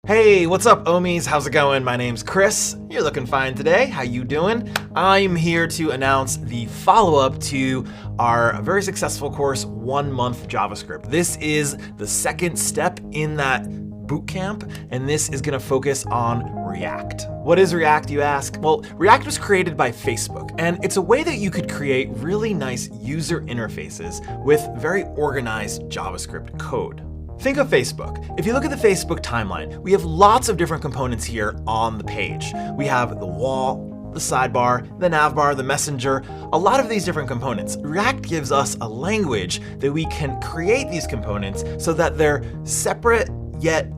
Hey, what's up, Omies? How's it going? My name's Chris. You're looking fine today. How you doing? I'm here to announce the follow-up to our very successful course, 1 month JavaScript. This is the second step in that bootcamp, and this is gonna focus on React. What is React, you ask? Well, React was created by Facebook, and it's a way that you could create really nice user interfaces with very organized JavaScript code. Think of Facebook. If you look at the Facebook timeline, we have lots of different components here on the page. We have the wall, the sidebar, the navbar, the messenger, a lot of these different components. React gives us a language that we can create these components so that they're separate yet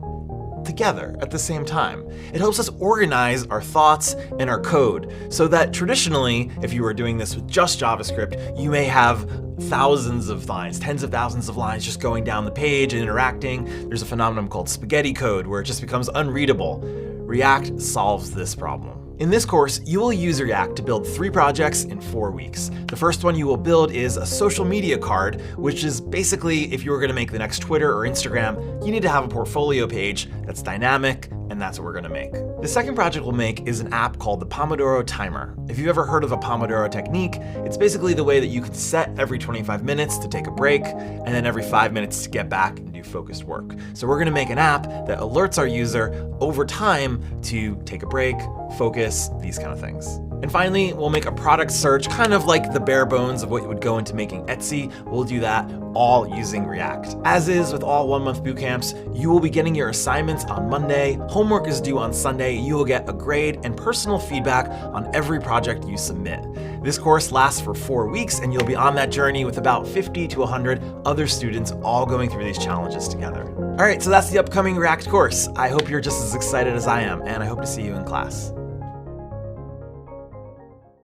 together at the same time. It helps us organize our thoughts and our code so that traditionally, if you were doing this with just JavaScript, you may have thousands of lines, tens of thousands of lines just going down the page and interacting. There's a phenomenon called spaghetti code where it just becomes unreadable. React solves this problem. In this course, you will use React to build 3 projects in 4 weeks. The first one you will build is a social media card, which is basically if you were gonna make the next Twitter or Instagram, you need to have a portfolio page that's dynamic, and that's what we're gonna make. The second project we'll make is an app called the Pomodoro Timer. If you've ever heard of a Pomodoro technique, it's basically the way that you can set every 25 minutes to take a break, and then every 5 minutes to get back and do focused work. So we're gonna make an app that alerts our user over time to take a break, focus, these kind of things. And finally, we'll make a product search, kind of like the bare bones of what would go into making Etsy. We'll do that all using React. As is with all 1 month bootcamps, you will be getting your assignments on Monday, homework is due on Sunday, you will get a grade and personal feedback on every project you submit. This course lasts for 4 weeks, and you'll be on that journey with about 50 to 100 other students all going through these challenges together. All right, so that's the upcoming React course. I hope you're just as excited as I am, and I hope to see you in class.